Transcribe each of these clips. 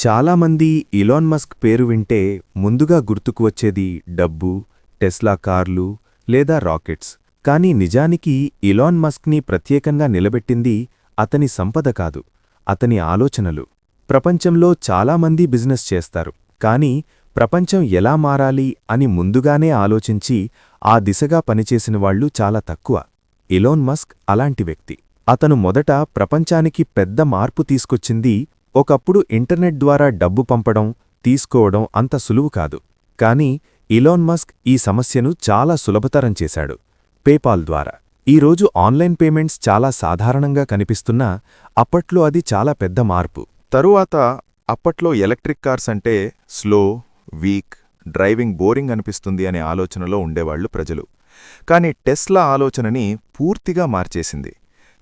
చాలామంది Elon Musk పేరు వింటే ముందుగా గుర్తుకు వచ్చేది డబ్బు, టెస్లా కార్లు లేదా రాకెట్స్. కానీ నిజానికి ఇలాన్ మస్క్ని ప్రత్యేకంగా నిలబెట్టింది అతని సంపద కాదు, అతని ఆలోచనలు. ప్రపంచంలో చాలామంది బిజినెస్ చేస్తారు, కానీ ప్రపంచం ఎలా మారాలి అని ముందుగానే ఆలోచించి ఆ దిశగా పనిచేసినవాళ్లు చాలా తక్కువ. ఇలాన్ మస్క్ అలాంటి వ్యక్తి. అతను మొదట ప్రపంచానికి పెద్ద మార్పు తీసుకొచ్చింది. ఒకప్పుడు ఇంటర్నెట్ ద్వారా డబ్బు పంపడం, తీసుకోవడం అంత సులువు కాదు. కానీ ఇలాన్ మస్క్ ఈ సమస్యను చాలా సులభతరం చేశాడు. పేపాల్ ద్వారా ఈరోజు ఆన్లైన్ పేమెంట్స్ చాలా సాధారణంగా కనిపిస్తున్నా అప్పట్లో అది చాలా పెద్ద మార్పు. తరువాత అప్పట్లో ఎలక్ట్రిక్ కార్స్ అంటే స్లో, వీక్, డ్రైవింగ్ బోరింగ్ అనిపిస్తుంది అనే ఆలోచనలో ఉండేవాళ్లు ప్రజలు. కానీ టెస్లా ఆలోచనని పూర్తిగా మార్చేసింది.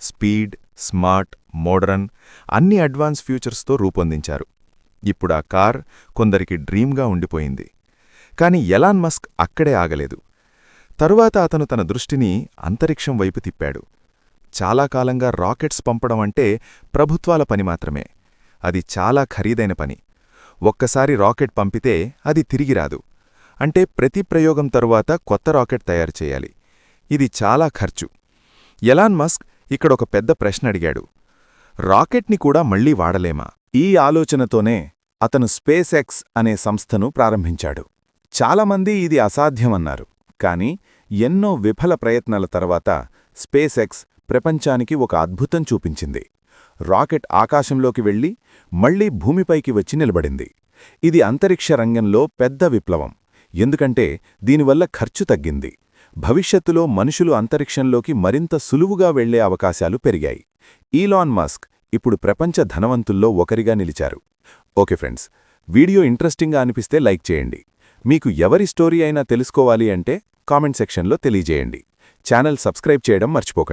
స్పీడ్, స్మార్ట్, మోడరన్ అన్ని అడ్వాన్స్ ఫ్యూచర్స్తో రూపొందించారు. ఇప్పుడా కార్ కొందరికి డ్రీమ్గా ఉండిపోయింది. కాని ఎలాన్ మస్క్ అక్కడే ఆగలేదు. తరువాత అతను తన దృష్టిని అంతరిక్షం వైపు తిప్పాడు. చాలా కాలంగా రాకెట్స్ పంపడం అంటే ప్రభుత్వాల పని మాత్రమే. అది చాలా ఖరీదైన పని. ఒక్కసారి రాకెట్ పంపితే అది తిరిగిరాదు. అంటే ప్రతి ప్రయోగం తరువాత కొత్త రాకెట్ తయారు చేయాలి. ఇది చాలా ఖర్చు. ఎలాన్ మస్క్ ఇక్కడొక పెద్ద ప్రశ్న అడిగాడు. రాకెట్ని కూడా మళ్లీ వాడలేమా? ఈ ఆలోచనతోనే అతను స్పేస్ ఎక్స్ అనే సంస్థను ప్రారంభించాడు. చాలామంది ఇది అసాధ్యమన్నారు. కాని ఎన్నో విఫల ప్రయత్నాల తర్వాత స్పేస్ ఎక్స్ ప్రపంచానికి ఒక అద్భుతం చూపించింది. రాకెట్ ఆకాశంలోకి వెళ్లి మళ్లీ భూమిపైకి వచ్చి నిలబడింది. ఇది అంతరిక్ష రంగంలో పెద్ద విప్లవం. ఎందుకంటే దీనివల్ల ఖర్చు తగ్గింది. భవిష్యత్తులో మనుషులు అంతరిక్షంలోకి మరింత సులువుగా వెళ్లే అవకాశాలు పెరిగాయి. ఈలాన్ మస్క్ ఇప్పుడు ప్రపంచ ధనవంతుల్లో ఒకరిగా నిలిచారు. ఓకే ఫ్రెండ్స్, వీడియో ఇంట్రెస్టింగ్గా అనిపిస్తే లైక్ చేయండి. మీకు ఎవరి స్టోరీ అయినా తెలుసుకోవాలి అంటే కామెంట్ సెక్షన్లో తెలియజేయండి. ఛానల్ సబ్స్క్రైబ్ చేయడం మర్చిపోకండి.